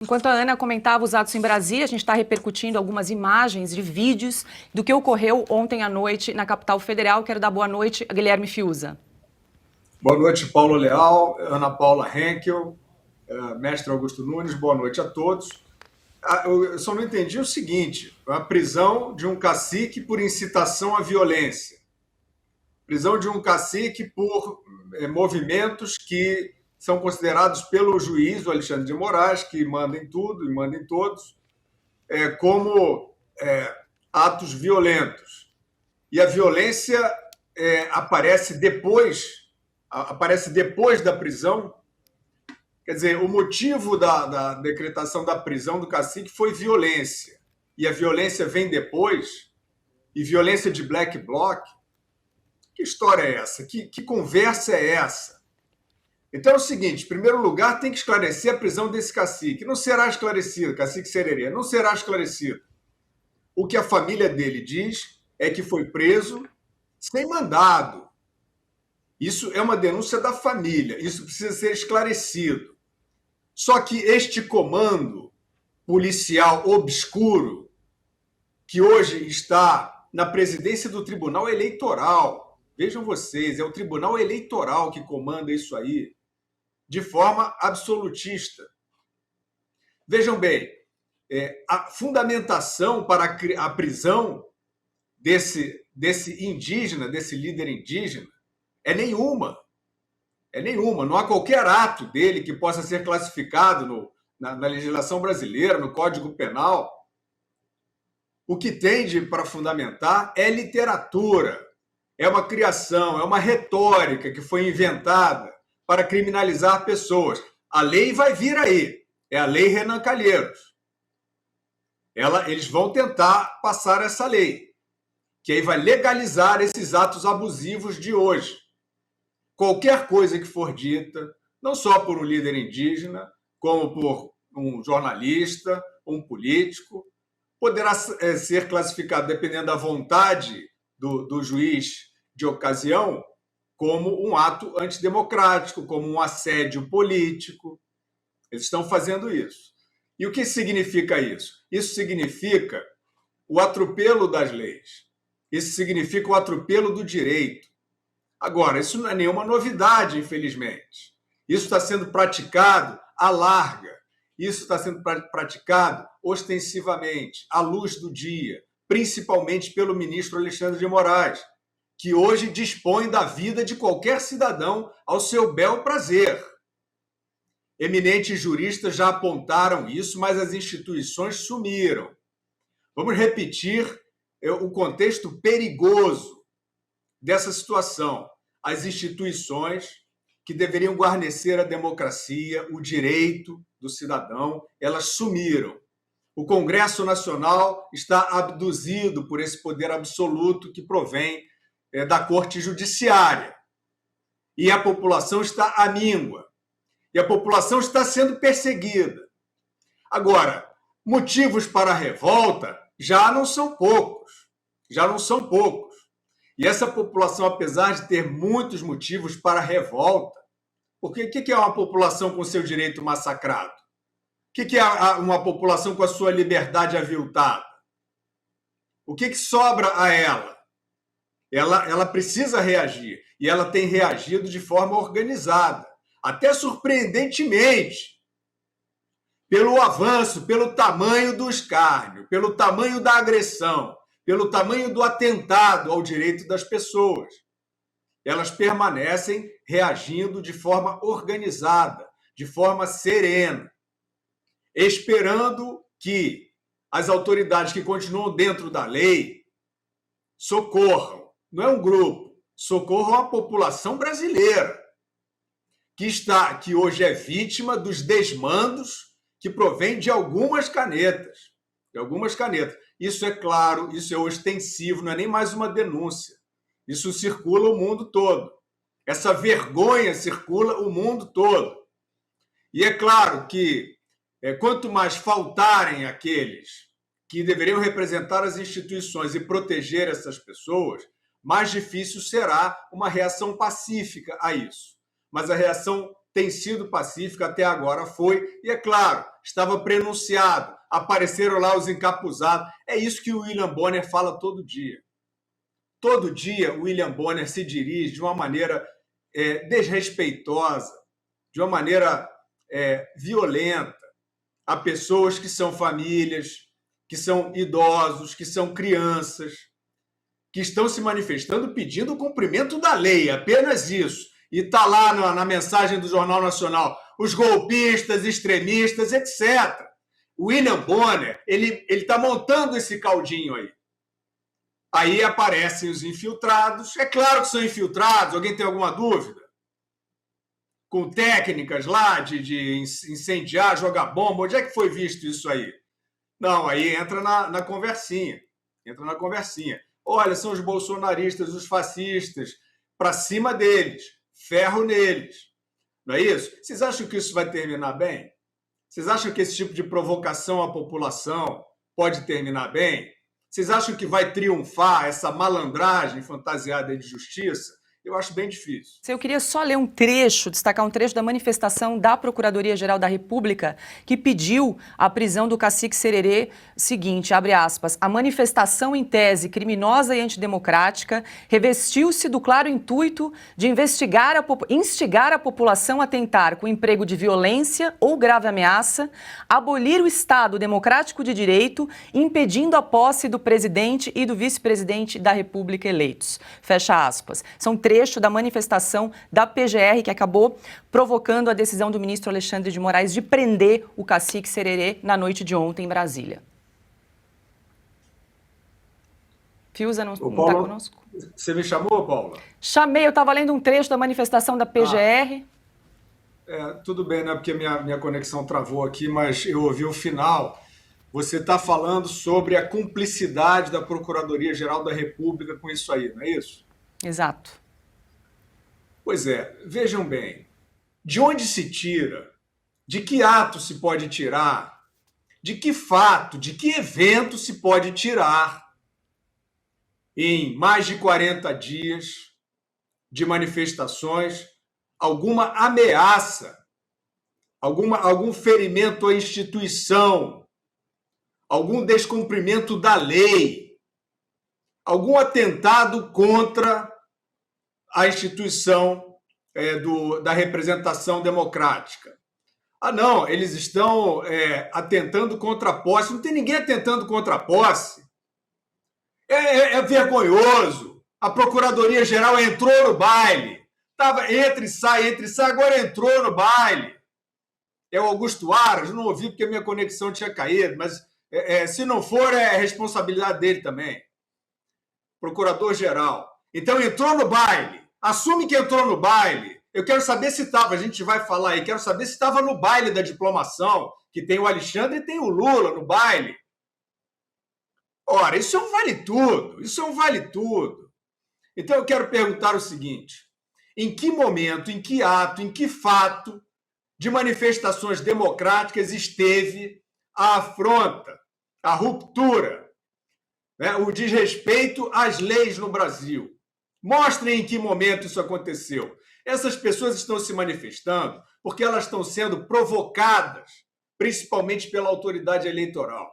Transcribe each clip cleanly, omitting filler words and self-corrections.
Enquanto a Ana comentava os atos em Brasília, a gente está repercutindo algumas imagens de vídeos do que ocorreu ontem à noite na capital federal. Quero dar boa noite a Guilherme Fiuza. Boa noite, Paulo Leal, Ana Paula Henkel, mestre Augusto Nunes, boa noite a todos. Eu só não entendi o seguinte: a prisão de um cacique por incitação à violência, prisão de um cacique por movimentos que são considerados pelo juiz, o Alexandre de Moraes, que manda em tudo e manda em todos, como atos violentos. E a violência aparece depois da prisão. Quer dizer, o motivo da decretação da prisão do cacique foi violência. E a violência vem depois, e violência de black bloc. Que história é essa? Que conversa é essa? Então é o seguinte: em primeiro lugar, tem que esclarecer a prisão desse cacique. Não será esclarecido, cacique Sererê, não será esclarecido. O que a família dele diz é que foi preso sem mandado. Isso é uma denúncia da família, isso precisa ser esclarecido. Só que este comando policial obscuro, que hoje está na presidência do Tribunal Eleitoral, vejam vocês, é o Tribunal Eleitoral que comanda isso aí, de forma absolutista. Vejam bem, a fundamentação para a prisão desse indígena, desse líder indígena, é nenhuma. Não há qualquer ato dele que possa ser classificado na legislação brasileira, no Código Penal. O que tem para fundamentar é literatura, é uma criação, é uma retórica que foi inventada para criminalizar pessoas. A lei vai vir aí, é a Lei Renan Calheiros. Eles vão tentar passar essa lei, que aí vai legalizar esses atos abusivos de hoje. Qualquer coisa que for dita, não só por um líder indígena, como por um jornalista, um político, poderá ser classificado, dependendo da vontade do juiz de ocasião, como um ato antidemocrático, como um assédio político. Eles estão fazendo isso. E o que significa isso? Isso significa o atropelo das leis. Isso significa o atropelo do direito. Agora, isso não é nenhuma novidade, infelizmente. Isso está sendo praticado à larga. Isso está sendo praticado ostensivamente, à luz do dia, principalmente pelo ministro Alexandre de Moraes, que hoje dispõe da vida de qualquer cidadão ao seu bel prazer. Eminentes juristas já apontaram isso, mas as instituições sumiram. Vamos repetir o contexto perigoso dessa situação. As instituições que deveriam guarnecer a democracia, o direito do cidadão, elas sumiram. O Congresso Nacional está abduzido por esse poder absoluto que provém da Corte Judiciária. E a população está à míngua. E a população está sendo perseguida. Agora, motivos para a revolta já não são poucos. E essa população, apesar de ter muitos motivos para a revolta, porque o que é uma população com seu direito massacrado? O que é uma população com a sua liberdade aviltada? O que sobra a ela? Ela precisa reagir, e ela tem reagido de forma organizada, até surpreendentemente, pelo avanço, pelo tamanho do escárnio, pelo tamanho da agressão, pelo tamanho do atentado ao direito das pessoas. Elas permanecem reagindo de forma organizada, de forma serena, esperando que as autoridades que continuam dentro da lei socorram. Não é um grupo, socorram a população brasileira, que hoje é vítima dos desmandos que provém de algumas canetas. Isso é claro, isso é ostensivo, não é nem mais uma denúncia. Isso circula o mundo todo. Essa vergonha circula o mundo todo. E é claro que quanto mais faltarem aqueles que deveriam representar as instituições e proteger essas pessoas, mais difícil será uma reação pacífica a isso. Mas a reação tem sido pacífica até agora, foi, e é claro, estava prenunciado, apareceram lá os encapuzados. É isso que o William Bonner fala todo dia. Todo dia o William Bonner se dirige de uma maneira desrespeitosa, de uma maneira violenta, a pessoas que são famílias, que são idosos, que são crianças, que estão se manifestando pedindo o cumprimento da lei, apenas isso. E está lá na mensagem do Jornal Nacional, os golpistas, extremistas, etc. O William Bonner, ele está montando esse caldinho aí. Aí aparecem os infiltrados. É claro que são infiltrados, alguém tem alguma dúvida? Com técnicas lá de incendiar, jogar bomba. Onde é que foi visto isso aí? Não, aí entra na conversinha. Entra na conversinha. Olha, são os bolsonaristas, os fascistas, para cima deles, ferro neles. Não é isso? Vocês acham que isso vai terminar bem? Vocês acham que esse tipo de provocação à população pode terminar bem? Vocês acham que vai triunfar essa malandragem fantasiada de justiça? Eu acho bem difícil. Eu queria só ler um trecho, destacar um trecho da manifestação da Procuradoria-Geral da República, que pediu a prisão do cacique Sererê. Seguinte, abre aspas, a manifestação em tese criminosa e antidemocrática revestiu-se do claro intuito de instigar a população a tentar, com emprego de violência ou grave ameaça, abolir o Estado democrático de direito, impedindo a posse do presidente e do vice-presidente da República eleitos. Fecha aspas. São trecho da manifestação da PGR que acabou provocando a decisão do ministro Alexandre de Moraes de prender o cacique Sererê na noite de ontem em Brasília. Fiuza não está conosco? Você me chamou, Paula? Chamei, eu estava lendo um trecho da manifestação da PGR. Tudo bem, né? Porque minha conexão travou aqui, mas eu ouvi o final. Você está falando sobre a cumplicidade da Procuradoria-Geral da República com isso aí, não é isso? Exato. Pois é, vejam bem, de onde se tira, de que ato se pode tirar, de que fato, de que evento se pode tirar em mais de 40 dias de manifestações alguma ameaça, algum ferimento à instituição, algum descumprimento da lei, algum atentado contra a instituição da representação democrática. Ah, não, eles estão atentando contra a posse. Não tem ninguém atentando contra a posse. É vergonhoso. A Procuradoria-Geral entrou no baile. Tava entra e sai, agora entrou no baile. É o Augusto Aras, não ouvi porque minha conexão tinha caído, mas se não for, é responsabilidade dele também. Procurador-Geral. Então entrou no baile. Assume que entrou no baile. Eu quero saber se estava, a gente vai falar aí, quero saber se estava no baile da diplomação, que tem o Alexandre e tem o Lula no baile. Ora, isso é um vale tudo, isso é um vale tudo. Então eu quero perguntar o seguinte, em que momento, em que ato, em que fato de manifestações democráticas esteve a afronta, a ruptura, né, o desrespeito às leis no Brasil? Mostrem em que momento isso aconteceu. Essas pessoas estão se manifestando porque elas estão sendo provocadas, principalmente pela autoridade eleitoral.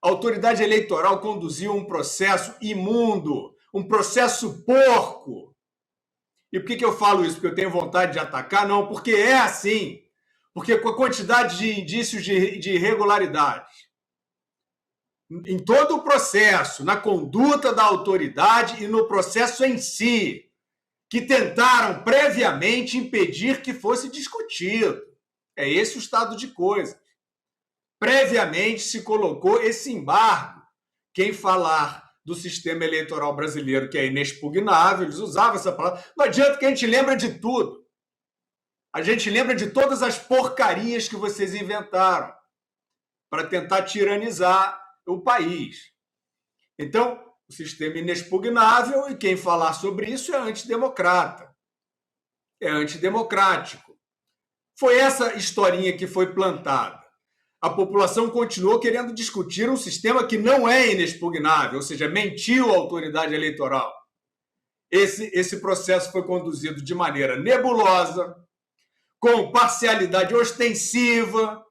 A autoridade eleitoral conduziu um processo imundo, um processo porco. E por que eu falo isso? Porque eu tenho vontade de atacar? Não, porque é assim. Porque com a quantidade de indícios de irregularidades em todo o processo, na conduta da autoridade e no processo em si, que tentaram previamente impedir que fosse discutido. É esse o estado de coisas. Previamente se colocou esse embargo. Quem falar do sistema eleitoral brasileiro, que é inexpugnável, eles usavam essa palavra. Não adianta que a gente lembra de tudo. A gente lembra de todas as porcarias que vocês inventaram para tentar tiranizar o país. Então, o sistema inexpugnável, e quem falar sobre isso é antidemocrata. É antidemocrático. Foi essa historinha que foi plantada. A população continuou querendo discutir um sistema que não é inexpugnável, ou seja, mentiu a autoridade eleitoral. Esse processo foi conduzido de maneira nebulosa, com parcialidade ostensiva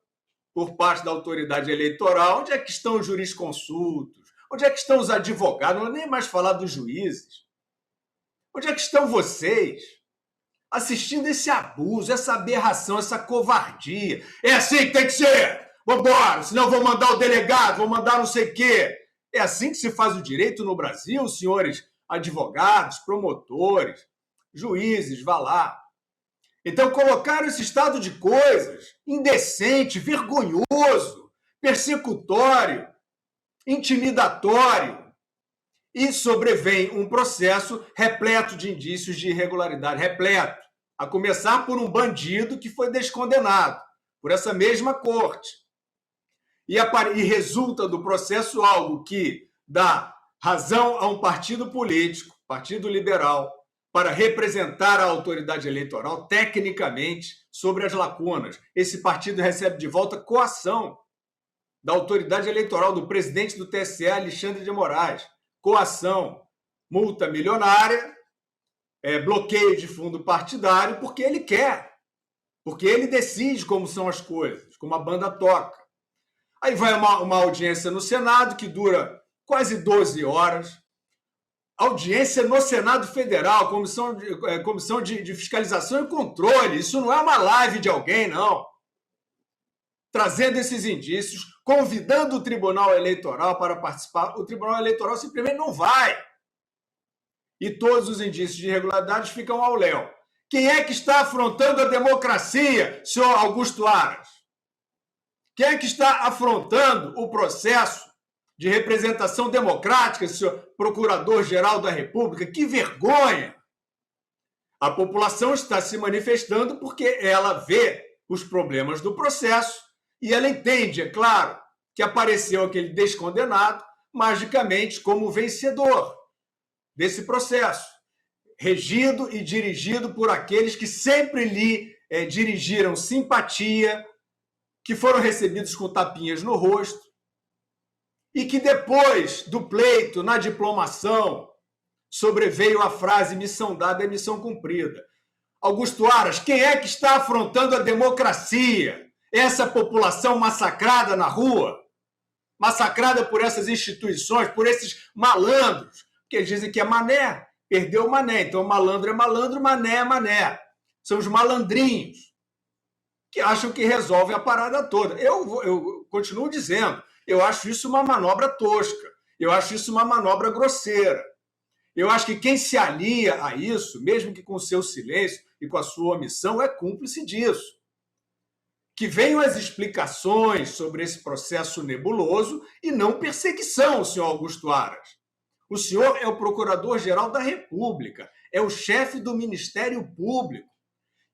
por parte da autoridade eleitoral. Onde é que estão os jurisconsultos? Onde é que estão os advogados? Não vou nem mais falar dos juízes. Onde é que estão vocês assistindo esse abuso, essa aberração, essa covardia? É assim que tem que ser! Vambora, senão eu vou mandar o delegado, vou mandar não sei o quê. É assim que se faz o direito no Brasil, senhores advogados, promotores, juízes, vá lá. Então, colocaram esse estado de coisas indecente, vergonhoso, persecutório, intimidatório, e sobrevém um processo repleto de indícios de irregularidade, repleto, a começar por um bandido que foi descondenado por essa mesma corte. E resulta do processo algo que dá razão a um partido político, Partido Liberal, para representar a autoridade eleitoral tecnicamente sobre as lacunas. Esse partido recebe de volta coação da autoridade eleitoral, do presidente do TSE, Alexandre de Moraes. Coação, multa milionária, bloqueio de fundo partidário, porque ele quer, porque ele decide como são as coisas, como a banda toca. Aí vai uma audiência no Senado, que dura quase 12 horas, audiência no Senado Federal, comissão de fiscalização e controle. Isso não é uma live de alguém, não. Trazendo esses indícios, convidando o Tribunal Eleitoral para participar. O Tribunal Eleitoral simplesmente não vai. E todos os indícios de irregularidades ficam ao léu. Quem é que está afrontando a democracia, senhor Augusto Aras? Quem é que está afrontando o processo de representação democrática, senhor Procurador-Geral da República? Que vergonha! A população está se manifestando porque ela vê os problemas do processo e ela entende, é claro, que apareceu aquele descondenado magicamente como vencedor desse processo, regido e dirigido por aqueles que sempre lhe dirigiram simpatia, que foram recebidos com tapinhas no rosto, e que depois do pleito, na diplomação, sobreveio a frase: missão dada é missão cumprida. Augusto Aras, quem é que está afrontando a democracia? Essa população massacrada na rua? Massacrada por essas instituições, por esses malandros, que eles dizem que é mané, perdeu o mané. Então malandro é malandro, mané é mané. São os malandrinhos que acham que resolvem a parada toda. Eu continuo dizendo, eu acho isso uma manobra tosca, eu acho isso uma manobra grosseira. Eu acho que quem se alia a isso, mesmo que com o seu silêncio e com a sua omissão, é cúmplice disso. Que venham as explicações sobre esse processo nebuloso e não perseguição, senhor Augusto Aras. O senhor é o Procurador-Geral da República, é o chefe do Ministério Público,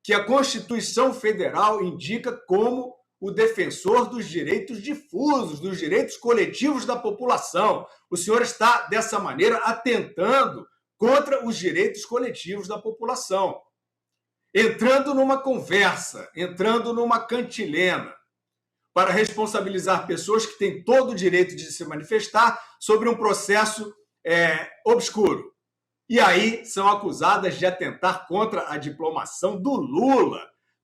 que a Constituição Federal indica como o defensor dos direitos difusos, dos direitos coletivos da população. O senhor está, dessa maneira, atentando contra os direitos coletivos da população, entrando numa conversa, entrando numa cantilena, para responsabilizar pessoas que têm todo o direito de se manifestar sobre um processo obscuro. E aí são acusadas de atentar contra a diplomação do Lula.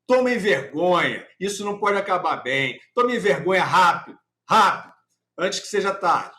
Tomem vergonha, isso não pode acabar bem. Tomem vergonha rápido, rápido, antes que seja tarde.